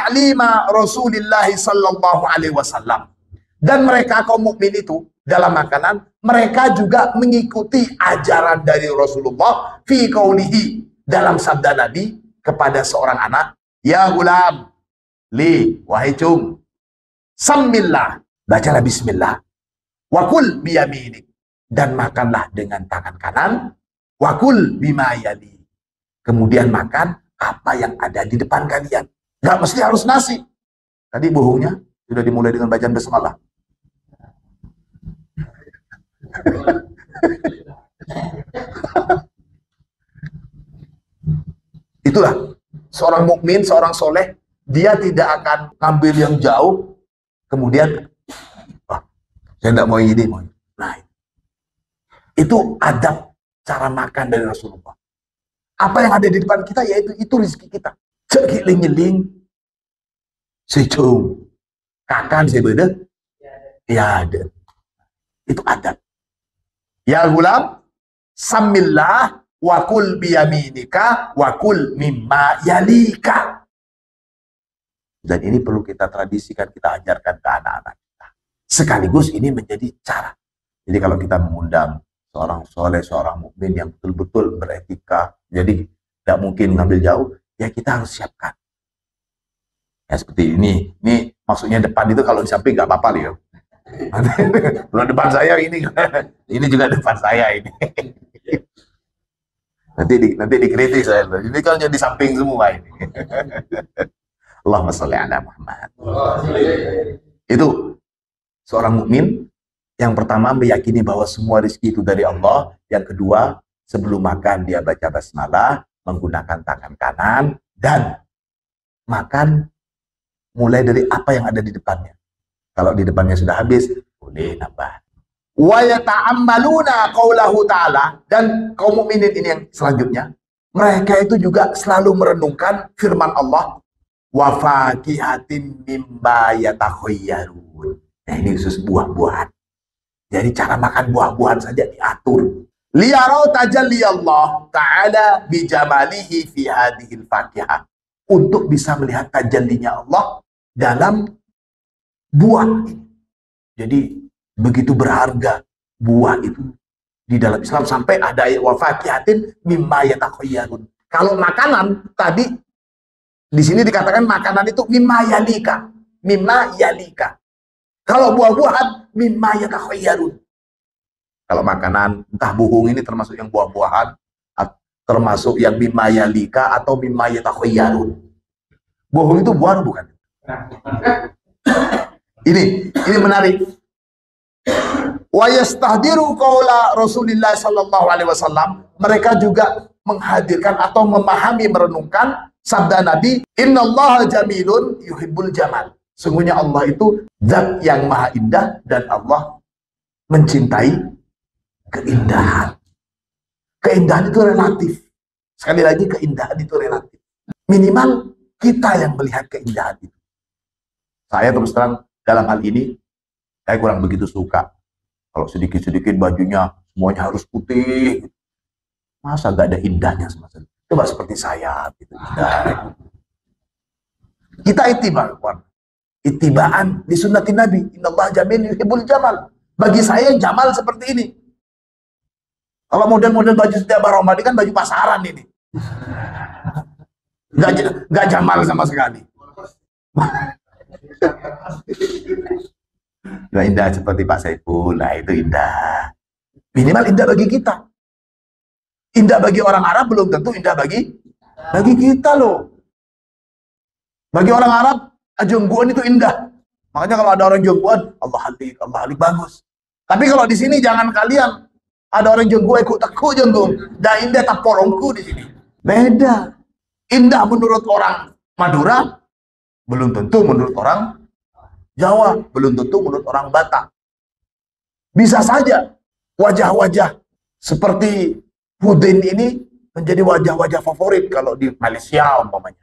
ta'lima Rasulullah sallallahu alaihi wasallam. Dan mereka kaum mukmin itu dalam makanan, mereka juga mengikuti ajaran dari Rasulullah fi qaulihi, dalam sabda Nabi kepada seorang anak, ya gulam, li, wahai cung, sammillah, bacalah bismillah, wakul biyaminik, dan makanlah dengan tangan kanan, wakul bima yali, kemudian makan apa yang ada di depan kalian. Nggak mesti harus nasi. Tadi bohongnya sudah dimulai dengan bacaan basmalah. Itulah seorang mukmin, seorang soleh, dia tidak akan ngambil yang jauh kemudian saya tidak mau ini, mau. Nah, itu adab cara makan dari Rasulullah. Apa yang ada di depan kita, yaitu itu rezeki kita. Cekiling-nyeling, secung, kakan sebeda, ya ada. Itu adab. Ya gulam, samillah, wakul biyaminika, wakul mimma yalika. Dan ini perlu kita tradisikan, kita ajarkan ke anak-anak kita. Sekaligus ini menjadi cara. Jadi kalau kita mengundang seorang soleh, seorang mukmin yang betul-betul beretika, jadi tidak mungkin ngambil jauh, ya kita harus siapkan. Ya seperti ini maksudnya depan itu kalau di samping nggak apa-apa loh. Kalau depan saya ini juga depan saya ini. nanti dikritik saya. Ini kan di samping semua ini. Allahumma sholli ala Muhammad. Itu seorang mukmin. Yang pertama, meyakini bahwa semua rezeki itu dari Allah. Yang kedua, sebelum makan dia baca basmalah, menggunakan tangan kanan, dan makan mulai dari apa yang ada di depannya. Kalau di depannya sudah habis, boleh nambah. Wa yata'ammaluna qaulahu ta'ala, dan kaum mukminin ini yang selanjutnya, mereka itu juga selalu merenungkan firman Allah, wa fakihatin mimma yatakhayyarun. Nah, ini khusus buah-buahan. Jadi cara makan buah-buahan saja diatur. Liyarau tajalliyallah ta'ala bijamalihi fi hadhil fakihah. Untuk bisa melihat tajallinya Allah dalam buah ini. Jadi begitu berharga buah itu di dalam Islam, sampai ada ayat wa fakihatin mimma yatakhayyarun. Kalau makanan tadi di sini dikatakan makanan itu mimma yalika. Mimma yalika. Kalau buah-buahan mimma yatakhayyarun. Kalau makanan entah buhung ini termasuk yang buah-buahan, termasuk yang mimma yalika atau mimma yatakhayyarun. Buhung itu buah bukan? Ini menarik. Wa yastahdiru qaula Rasulullah sallallahu alaihi wasallam. Mereka juga menghadirkan atau memahami, merenungkan sabda Nabi, innallaha jamilun yuhibbul jamal. Sungguhnya Allah itu zat yang maha indah dan Allah mencintai keindahan. Keindahan itu relatif. Sekali lagi, keindahan itu relatif. Minimal kita yang melihat keindahan itu. Saya terus terang dalam hal ini, saya kurang begitu suka. Kalau sedikit-sedikit bajunya semuanya harus putih. Masa gak ada indahnya sama sekali? Coba seperti saya. Gitu, indah. Kita itibaan di sunnatin Nabi. Innallaha jamil yuhibbul jamal. Bagi saya jamal seperti ini. Kalau model-model baju setiap Ramadan kan baju pasaran ini. Nggak jamal sama sekali. Nggak indah seperti Pak Saiful. Nah, itu indah. Minimal indah bagi kita. Indah bagi orang Arab belum tentu indah bagi kita loh. Bagi orang Arab, jengguan itu indah. Makanya kalau ada orang jengguan, Allah halik bagus. Tapi kalau di sini jangan kalian ada orang jengguan ikut takut jenggung. Dan indah tak porongku di sini. Beda. Indah menurut orang Madura, belum tentu menurut orang Jawa, belum tentu menurut orang Batak. Bisa saja wajah-wajah seperti Hudin ini menjadi wajah-wajah favorit kalau di Malaysia umpamanya.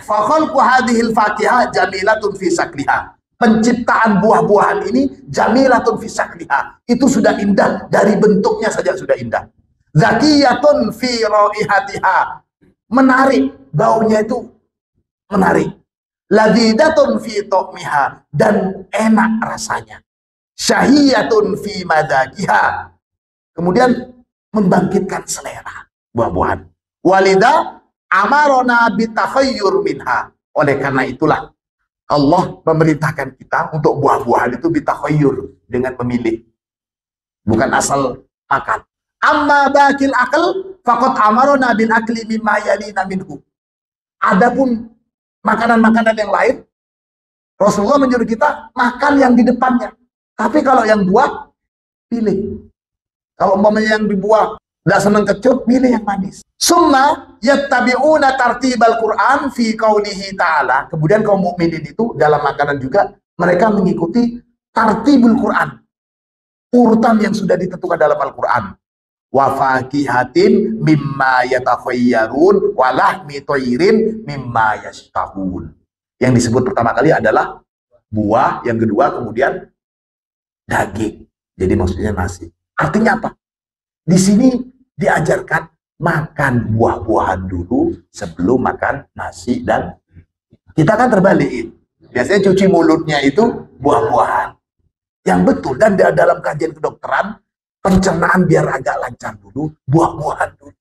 Fakhalqu hadhil fakihah jamilatun fi sakliha. Penciptaan buah-buahan ini jamilatun fi sakliha. Itu sudah indah, dari bentuknya saja sudah indah. Zakiyatun fi raihatiha. Menarik, baunya itu menarik. Ladzidatun fi ta'miha, dan enak rasanya. Syahiyatun fi madakiha, kemudian membangkitkan selera buah-buahan. Walida amarona bitakhayyur minha. Oleh karena itulah Allah memerintahkan kita untuk buah-buahan itu bitakhayyur, dengan memilih, bukan asal makan. Amma bakil akal faqad amarona bil akli mimma yalina minhu. Adapun makanan-makanan yang lain, Rasulullah menyuruh kita makan yang di depannya. Tapi kalau yang buah, pilih. Kalau umpamanya yang di buah tidak senang kecut, pilih yang manis. Summa yattabi'una tartibal Qur'an fi qaulihi ta'ala. Kemudian kaum mukminin itu dalam makanan juga mereka mengikuti tartibul Qur'an, urutan yang sudah ditentukan dalam Al-Qur'an. Wa fakihatin mimma yatakhayyarun wa lahmi thayrin mimma yashtahun. Yang disebut pertama kali adalah buah, yang kedua kemudian daging. Jadi maksudnya nasi. Artinya apa? Di sini diajarkan makan buah-buahan dulu sebelum makan nasi, dan kita kan terbalik. Biasanya cuci mulutnya itu buah-buahan. Yang betul, dan dalam kajian kedokteran, pencernaan biar agak lancar dulu, buah-buahan dulu.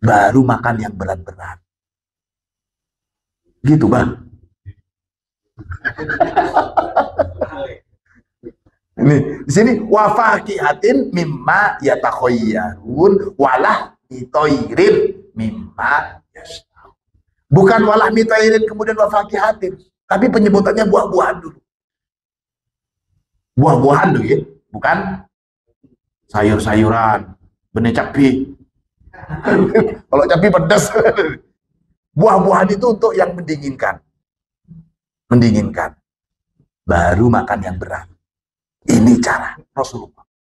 Baru makan yang berat-berat. Gitu, Bang. Ini di sini wa fakihatin mimma yatakhayyarun walah mitoirin mimma yashtahun. Bukan walah mitoirin kemudian wa fakihatin, tapi penyebutannya buah-buahan dulu. Buah-buahan dulu ya, bukan sayur-sayuran, benih cabai. Kalau cabai pedas. Buah-buahan itu untuk yang mendinginkan. Mendinginkan. Baru makan yang berat. Ini cara Rasulullah.